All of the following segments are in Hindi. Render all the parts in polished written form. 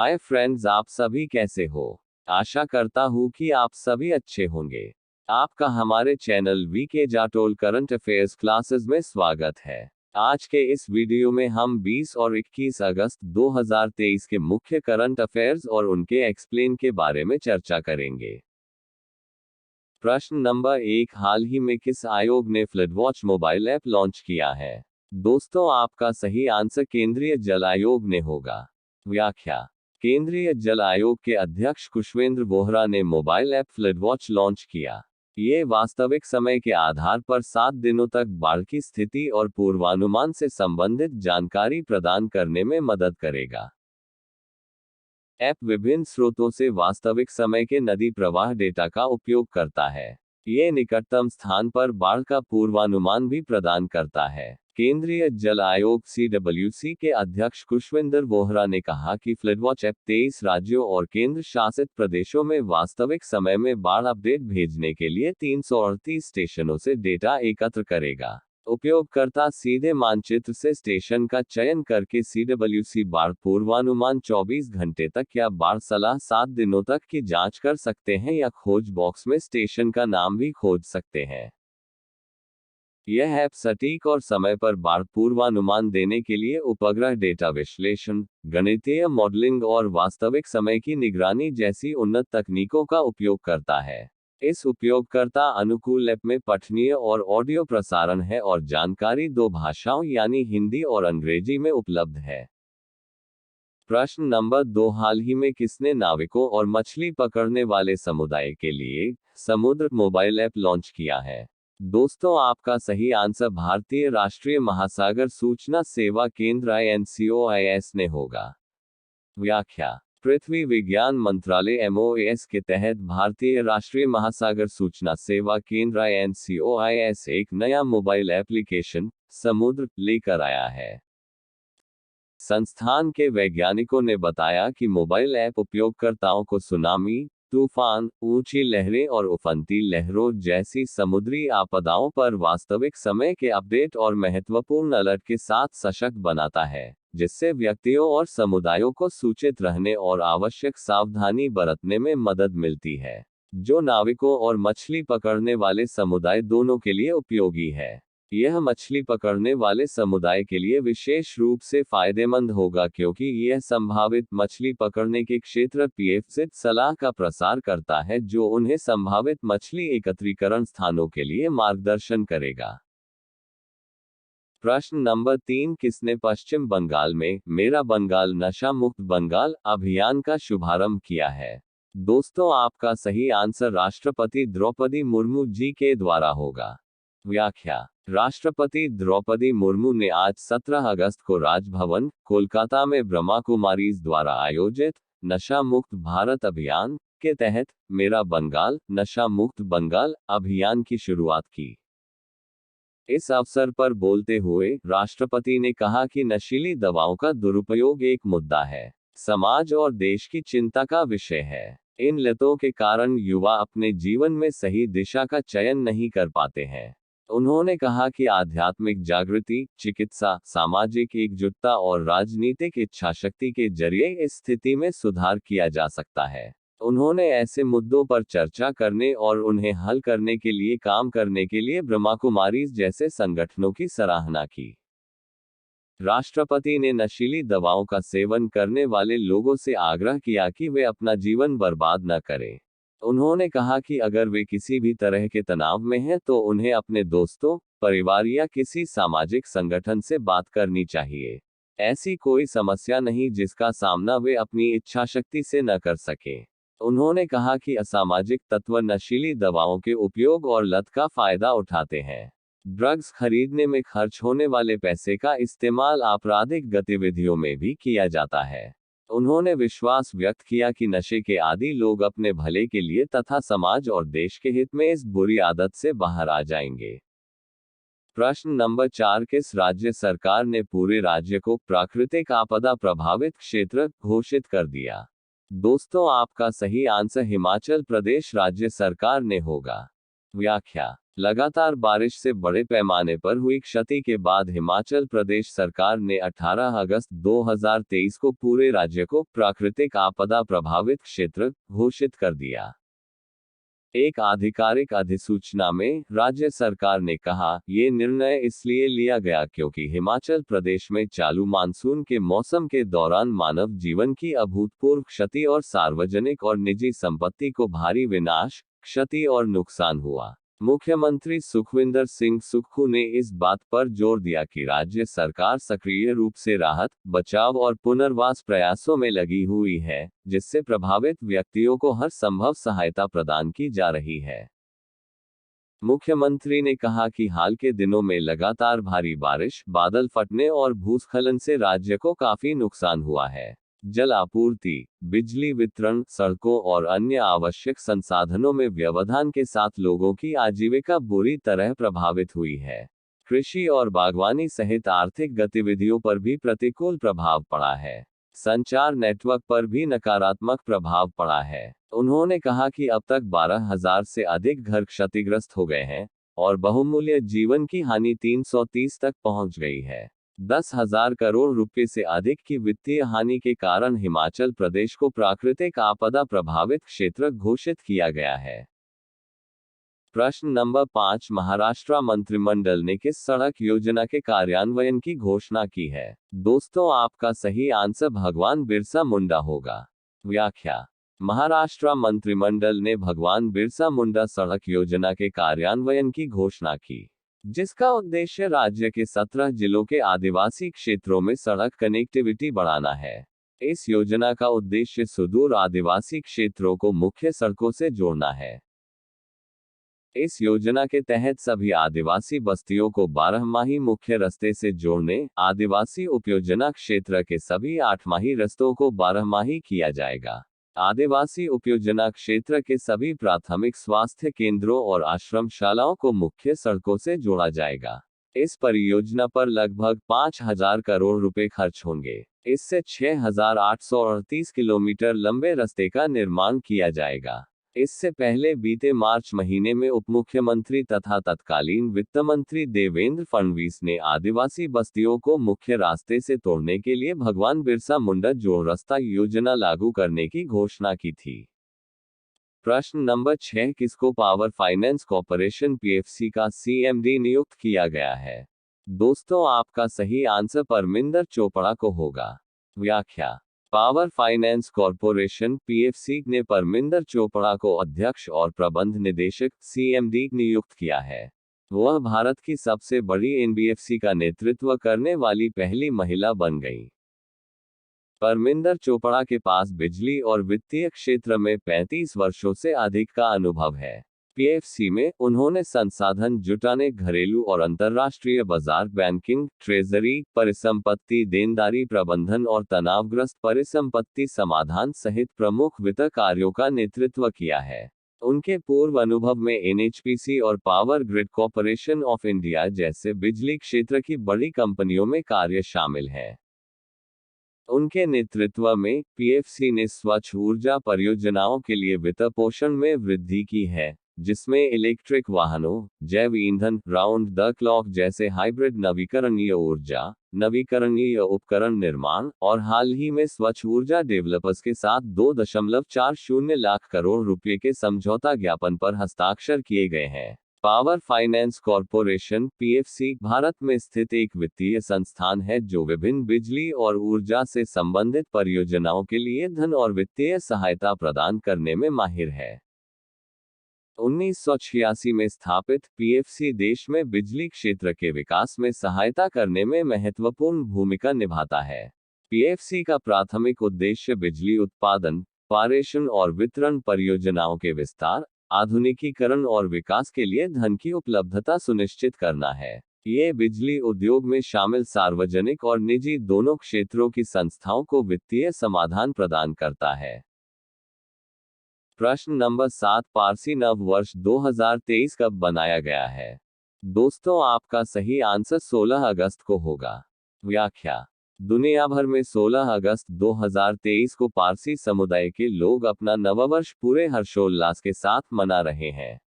हाय फ्रेंड्स, आप सभी कैसे हो। आशा करता हूँ कि आप सभी अच्छे होंगे। आपका हमारे channel VK Jatol current affairs classes में स्वागत है। आज के इस वीडियो में हम 20 और 21 अगस्त 2023 के मुख्य करंट अफेयर्स और उनके एक्सप्लेन के बारे में चर्चा करेंगे। प्रश्न नंबर 1, हाल ही में किस आयोग ने फ्लडवॉच मोबाइल ऐप लॉन्च किया है। दोस्तों, आपका सही आंसर केंद्रीय जल आयोग ने होगा। व्याख्या। केंद्रीय जल आयोग के अध्यक्ष कुशवेंद्र बोहरा ने मोबाइल ऐप फ्लडवॉच लॉन्च किया। ये वास्तविक समय के आधार पर 7 दिनों तक बाढ़ की स्थिति और पूर्वानुमान से संबंधित जानकारी प्रदान करने में मदद करेगा। ऐप विभिन्न स्रोतों से वास्तविक समय के नदी प्रवाह डेटा का उपयोग करता है। ये निकटतम स्थान पर बाढ़ का पूर्वानुमान भी प्रदान करता है। केंद्रीय जल आयोग CWC के अध्यक्ष कुशवेंद्र बोहरा ने कहा कि फ्लडवॉच ऐप 23 राज्यों और केंद्र शासित प्रदेशों में वास्तविक समय में बाढ़ अपडेट भेजने के लिए 338 स्टेशनों से डेटा एकत्र करेगा। उपयोगकर्ता सीधे मानचित्र से स्टेशन का चयन करके CWC बाढ़ पूर्वानुमान 24 घंटे तक या बाढ़ सलाह 7 दिनों तक की जांच कर सकते हैं या खोज बॉक्स में स्टेशन का नाम भी खोज सकते हैं। यह ऐप सटीक और समय पर बाढ़ पूर्वानुमान देने के लिए उपग्रह डेटा विश्लेषण, गणितीय मॉडलिंग और वास्तविक समय की निगरानी जैसी उन्नत तकनीकों का उपयोग करता है। इस उपयोगकर्ता अनुकूल ऐप में पठनीय और ऑडियो प्रसारण है और जानकारी 2 भाषाओं यानी हिंदी और अंग्रेजी में उपलब्ध है। प्रश्न नंबर 2, हाल ही में किसने नाविकों और मछली पकड़ने वाले समुदाय के लिए समुद्र मोबाइल ऐप लॉन्च किया है। दोस्तों, आपका सही आंसर भारतीय राष्ट्रीय महासागर सूचना सेवा केंद्र INCOIS ने होगा। व्याख्या। पृथ्वी विज्ञान मंत्रालय MOAS के तहत भारतीय राष्ट्रीय महासागर सूचना सेवा केंद्र INCOIS एक नया मोबाइल एप्लीकेशन समुद्र लेकर आया है। संस्थान के वैज्ञानिकों ने बताया कि मोबाइल ऐप उपयोगकर्ताओं को सुनामी, तूफान, ऊंची लहरें और उफनती लहरों जैसी समुद्री आपदाओं पर वास्तविक समय के अपडेट और महत्वपूर्ण अलर्ट के साथ सशक्त बनाता है, जिससे व्यक्तियों और समुदायों को सूचित रहने और आवश्यक सावधानी बरतने में मदद मिलती है, जो नाविकों और मछली पकड़ने वाले समुदाय दोनों के लिए उपयोगी है। यह मछली पकड़ने वाले समुदाय के लिए विशेष रूप से फायदेमंद होगा क्योंकि यह संभावित मछली पकड़ने के क्षेत्र PFZ सलाह का प्रसार करता है, जो उन्हें संभावित मछली एकत्रीकरण स्थानों के लिए मार्गदर्शन करेगा। प्रश्न नंबर 3, किसने पश्चिम बंगाल में मेरा बंगाल नशा मुक्त बंगाल अभियान का शुभारंभ किया है। दोस्तों, आपका सही आंसर राष्ट्रपति द्रौपदी मुर्मू जी के द्वारा होगा। व्याख्या। राष्ट्रपति द्रौपदी मुर्मू ने आज 17 अगस्त को राजभवन, कोलकाता में ब्रह्मा कुमारीज द्वारा आयोजित नशा मुक्त भारत अभियान के तहत मेरा बंगाल नशा मुक्त बंगाल अभियान की शुरुआत की। इस अवसर पर बोलते हुए राष्ट्रपति ने कहा कि नशीली दवाओं का दुरुपयोग एक मुद्दा है, समाज और देश की चिंता का विषय है। इन लतों के कारण युवा अपने जीवन में सही दिशा का चयन नहीं कर पाते हैं। उन्होंने कहा कि आध्यात्मिक जागृति, चिकित्सा, सामाजिक एकजुटता और राजनीतिक इच्छाशक्ति के जरिए इस स्थिति में सुधार किया जा सकता है। उन्होंने ऐसे मुद्दों पर चर्चा करने और उन्हें हल करने के लिए काम करने के लिए ब्रह्मा कुमारीज जैसे संगठनों की सराहना की। राष्ट्रपति ने नशीली दवाओं का सेवन करने वाले लोगों से आग्रह किया कि वे अपना जीवन बर्बाद न करें। उन्होंने कहा कि अगर वे किसी भी तरह के तनाव में हैं तो उन्हें अपने दोस्तों, परिवार या किसी सामाजिक संगठन से बात करनी चाहिए। ऐसी कोई समस्या नहीं जिसका सामना वे अपनी इच्छाशक्ति से न कर सकें। उन्होंने कहा कि असामाजिक तत्व नशीली दवाओं के उपयोग और लत का फायदा उठाते हैं। ड्रग्स खरीदने में खर्च होने वाले पैसे का इस्तेमाल आपराधिक गतिविधियों में भी किया जाता है। उन्होंने विश्वास व्यक्त किया कि नशे के आदी लोग अपने भले के लिए तथा समाज और देश के हित में इस बुरी आदत से बाहर आ जाएंगे। प्रश्न नंबर 4, किस राज्य सरकार ने पूरे राज्य को प्राकृतिक आपदा प्रभावित क्षेत्र घोषित कर दिया। दोस्तों, आपका सही आंसर हिमाचल प्रदेश राज्य सरकार ने होगा। व्याख्या। लगातार बारिश से बड़े पैमाने पर हुई क्षति के बाद हिमाचल प्रदेश सरकार ने 18 अगस्त 2023 को पूरे राज्य को प्राकृतिक आपदा प्रभावित क्षेत्र घोषित कर दिया। एक आधिकारिक अधिसूचना में राज्य सरकार ने कहा, ये निर्णय इसलिए लिया गया क्योंकि हिमाचल प्रदेश में चालू मानसून के मौसम के दौरान मानव जीवन की अभूतपूर्व क्षति और सार्वजनिक और निजी संपत्ति को भारी विनाश, क्षति और नुकसान हुआ। मुख्यमंत्री सुखविंदर सिंह सुक्खू ने इस बात पर जोर दिया कि राज्य सरकार सक्रिय रूप से राहत, बचाव और पुनर्वास प्रयासों में लगी हुई है, जिससे प्रभावित व्यक्तियों को हर संभव सहायता प्रदान की जा रही है। मुख्यमंत्री ने कहा कि हाल के दिनों में लगातार भारी बारिश, बादल फटने और भूस्खलन से राज्य को काफी नुकसान हुआ है। जल आपूर्ति, बिजली वितरण, सड़कों और अन्य आवश्यक संसाधनों में व्यवधान के साथ लोगों की आजीविका बुरी तरह प्रभावित हुई है। कृषि और बागवानी सहित आर्थिक गतिविधियों पर भी प्रतिकूल प्रभाव पड़ा है। संचार नेटवर्क पर भी नकारात्मक प्रभाव पड़ा है। उन्होंने कहा कि अब तक 12,000 से अधिक घर क्षतिग्रस्त हो गए हैं और बहुमूल्य जीवन की हानि 330 तक पहुंच गई है। 10,000 करोड़ रुपए से अधिक की वित्तीय हानि के कारण हिमाचल प्रदेश को प्राकृतिक आपदा प्रभावित क्षेत्र घोषित किया गया है। प्रश्न नंबर 5, महाराष्ट्र मंत्रिमंडल ने किस सड़क योजना के कार्यान्वयन की घोषणा की है? दोस्तों, आपका सही आंसर भगवान बिरसा मुंडा होगा। व्याख्या: महाराष्ट्र मंत्रिमंडल ने भगवान बिरसा मुंडा सड़क योजना के कार्यान्वयन की घोषणा की, जिसका उद्देश्य राज्य के 17 जिलों के आदिवासी क्षेत्रों में सड़क कनेक्टिविटी बढ़ाना है। इस योजना का उद्देश्य सुदूर आदिवासी क्षेत्रों को मुख्य सड़कों से जोड़ना है। इस योजना के तहत सभी आदिवासी बस्तियों को 12माही मुख्य रास्ते से जोड़ने, आदिवासी उपयोजना क्षेत्र के सभी 8माही रास्तों को 12माही किया जाएगा। आदिवासी उपयोजना क्षेत्र के सभी प्राथमिक स्वास्थ्य केंद्रों और आश्रमशालाओं को मुख्य सड़कों से जोड़ा जाएगा। इस परियोजना पर लगभग 5,000 करोड़ रुपए खर्च होंगे। इससे 6,838 किलोमीटर लंबे रास्ते का निर्माण किया जाएगा। इससे पहले बीते मार्च महीने में उपमुख्यमंत्री तथा तत्कालीन वित्त मंत्री देवेंद्र फडणवीस ने आदिवासी बस्तियों को मुख्य रास्ते से तोड़ने के लिए भगवान बिरसा मुंडा जोड़ रास्ता योजना लागू करने की घोषणा की थी। प्रश्न नंबर 6, किसको पावर फाइनेंस कॉर्पोरेशन पीएफसी का सीएमडी नियुक्त किया गया है? दोस्तों, आपका सही आंसर परमिंदर चोपड़ा को होगा। व्याख्या: पावर फाइनेंस कॉर्पोरेशन पीएफसी ने परमिंदर चोपड़ा को अध्यक्ष और प्रबंध निदेशक सीएमडी नियुक्त किया है। वह भारत की सबसे बड़ी एनबीएफसी का नेतृत्व करने वाली पहली महिला बन गई। परमिंदर चोपड़ा के पास बिजली और वित्तीय क्षेत्र में 35 वर्षों से अधिक का अनुभव है। पीएफसी में उन्होंने संसाधन जुटाने, घरेलू और अंतर्राष्ट्रीय बाजार, बैंकिंग, ट्रेजरी, परिसंपत्ति देनदारी प्रबंधन और तनावग्रस्त परिसंपत्ति समाधान सहित प्रमुख वित्त कार्यों का नेतृत्व किया है। उनके पूर्व अनुभव में एनएचपीसी और power grid corporation of India जैसे बिजली क्षेत्र की बड़ी कंपनियों में कार्य शामिल है। उनके नेतृत्व में पीएफसी ने स्वच्छ ऊर्जा परियोजनाओं के लिए वित्त पोषण में वृद्धि की है, जिसमें इलेक्ट्रिक वाहनों, जैव ईंधन, राउंड द क्लॉक जैसे हाइब्रिड नवीकरणीय ऊर्जा, नवीकरणीय उपकरण निर्माण और हाल ही में स्वच्छ ऊर्जा डेवलपर्स के साथ 2.40 लाख करोड़ रुपए के समझौता ज्ञापन पर हस्ताक्षर किए गए हैं। Power finance corporation PFC Bharat में स्थित एक वित्तीय संस्थान है जो विभिन्न बिजली और ऊर्जा से संबंधित परियोजनाओं के लिए धन और वित्तीय सहायता प्रदान करने में माहिर है। 1986 में स्थापित पीएफसी देश में बिजली क्षेत्र के विकास में सहायता करने में महत्वपूर्ण भूमिका निभाता है। पीएफसी का प्राथमिक उद्देश्य बिजली उत्पादन, पारेषण और वितरण परियोजनाओं के विस्तार, आधुनिकीकरण और विकास के लिए धन की उपलब्धता सुनिश्चित करना है। ये बिजली उद्योग में शामिल सार्वजनिक और निजी दोनों क्षेत्रों की संस्थाओं को वित्तीय समाधान प्रदान करता है। प्रश्न नंबर 7, पारसी नव वर्ष 2023 कब बनाया गया है? दोस्तों, आपका सही आंसर 16 अगस्त को होगा। व्याख्या: दुनिया भर में 16 अगस्त 2023 को पारसी समुदाय के लोग अपना नववर्ष पूरे हर्षोल्लास के साथ मना रहे हैं।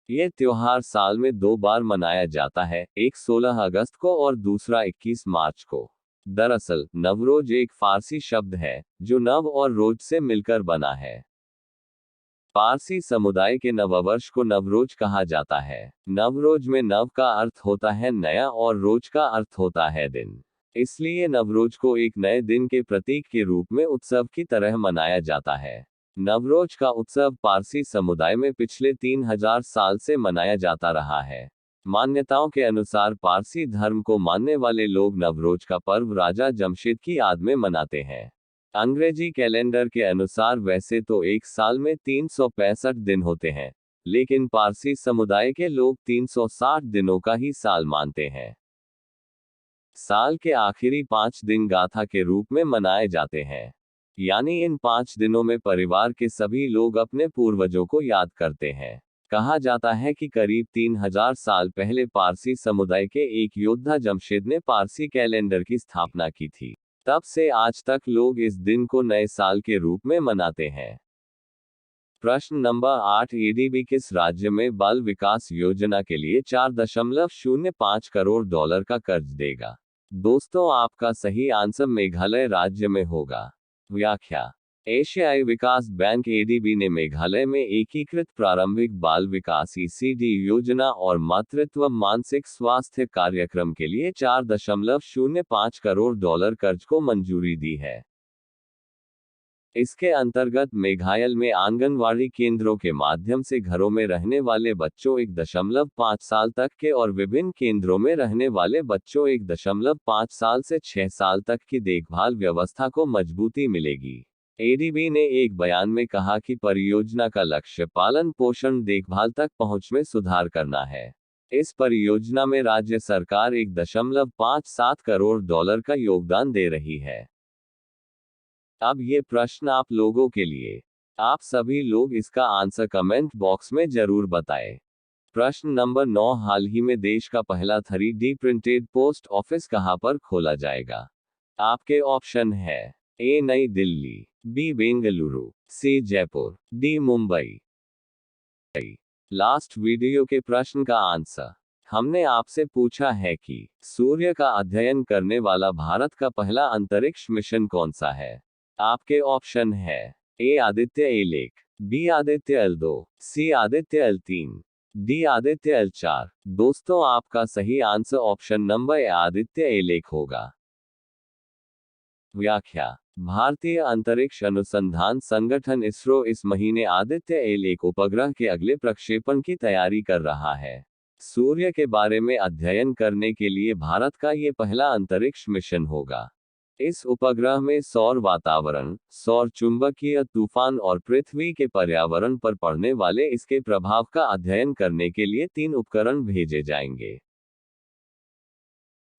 ये त्योहार साल में 2 बार मनाया जाता है, एक 16 अगस्त को और दूसरा 21 मार्च को। दरअसल नवरोज एक फारसी शब्द है जो नव और रोज से मिलकर बना है। पारसी समुदाय के नववर्ष को नवरोज कहा जाता है। नवरोज में नव का अर्थ होता है नया और रोज का अर्थ होता है दिन। इसलिए नवरोज को एक नए दिन के प्रतीक के रूप में उत्सव की तरह मनाया जाता है। नवरोज का उत्सव पारसी समुदाय में पिछले 3000 साल से मनाया जाता रहा है। मान्यताओं के अनुसार पारसी धर्म को मानने वाले लोग नवरोज का पर्व राजा जमशेद की याद में मनाते हैं। अंग्रेजी कैलेंडर के अनुसार वैसे तो एक साल में 365 दिन होते हैं, लेकिन पारसी समुदाय के लोग 360 दिनों का ही साल मानते हैं। साल के आखिरी 5 दिन गाथा के रूप में मनाए जाते हैं। यानी इन 5 दिनों में परिवार के सभी लोग अपने पूर्वजों को याद करते हैं। कहा जाता है कि करीब 3000 साल पहले पारसी समुदाय के एक योद्धा जमशेद ने पारसी कैलेंडर की स्थापना की थी। तब से आज तक लोग इस दिन को नए साल के रूप में मनाते हैं। प्रश्न नंबर 8, एडीबी किस राज्य में बाल विकास योजना के लिए 4.05 करोड़ डॉलर का कर्ज देगा? दोस्तों, आपका सही आंसर मेघालय राज्य में होगा। व्याख्या: एशियाई विकास बैंक एडीबी ने मेघालय में एकीकृत प्रारंभिक बाल विकास ईसीडी योजना और मातृत्व मानसिक स्वास्थ्य कार्यक्रम के लिए 4.05 करोड़ डॉलर कर्ज को मंजूरी दी है। इसके अंतर्गत मेघालय में आंगनवाड़ी केंद्रों के माध्यम से घरों में रहने वाले बच्चों 1.5 साल तक के और विभिन्न केंद्रों में रहने वाले बच्चों 1.5 साल से 6 साल तक की देखभाल व्यवस्था को मजबूती मिलेगी। एडीबी ने एक बयान में कहा कि परियोजना का लक्ष्य पालन पोषण देखभाल तक पहुंच में सुधार करना है। इस परियोजना में राज्य सरकार 1.57 करोड़ डॉलर का योगदान दे रही है। अब ये प्रश्न आप लोगों के लिए। आप सभी लोग इसका आंसर कमेंट बॉक्स में जरूर बताएं। प्रश्न नंबर 9, हाल ही में देश का पहला 3D प्रिंटेड पोस्ट ऑफिस कहां पर खोला जाएगा? आपके ऑप्शन है: A New Delhi, B Bengaluru, C Jaipur, D Mumbai. Last video के प्रश्न का आंसर हमने आपसे पूछा है कि सूर्य का अध्ययन करने वाला भारत का पहला अंतरिक्ष मिशन कौन सा है? आपके ऑप्शन है: A Aditya L one, B Aditya L two, C Aditya एल3, डी आदित्य एल4। दोस्तों, आपका सही answer option number A Aditya L one होगा। व्याख्या: भारतीय अंतरिक्ष अनुसंधान संगठन इसरो इस महीने आदित्य एल1 उपग्रह के अगले प्रक्षेपण की तैयारी कर रहा है। सूर्य के बारे में अध्ययन करने के लिए भारत का ये पहला अंतरिक्ष मिशन होगा। इस उपग्रह में सौर वातावरण, सौर चुंबकीय तूफान और पृथ्वी के पर्यावरण पर पड़ने वाले इसके प्रभाव का अध्ययन करने के लिए 3 उपकरण भेजे जाएंगे।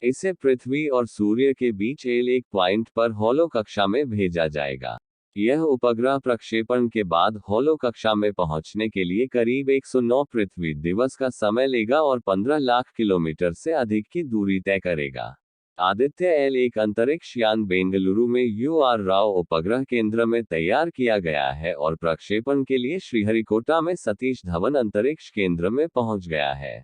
इसे पृथ्वी और सूर्य के बीच एल1 पॉइंट पर होलो कक्षा में भेजा जाएगा। यह उपग्रह प्रक्षेपण के बाद होलो कक्षा में पहुंचने के लिए करीब 109 पृथ्वी दिवस का समय लेगा और 15 लाख किलोमीटर से अधिक की दूरी तय करेगा। आदित्य एल1 अंतरिक्ष यान बेंगलुरु में UR राव उपग्रह केंद्र में तैयार किया गया है और प्रक्षेपण के लिए श्रीहरिकोटा में सतीश धवन अंतरिक्ष केंद्र में पहुंच गया है।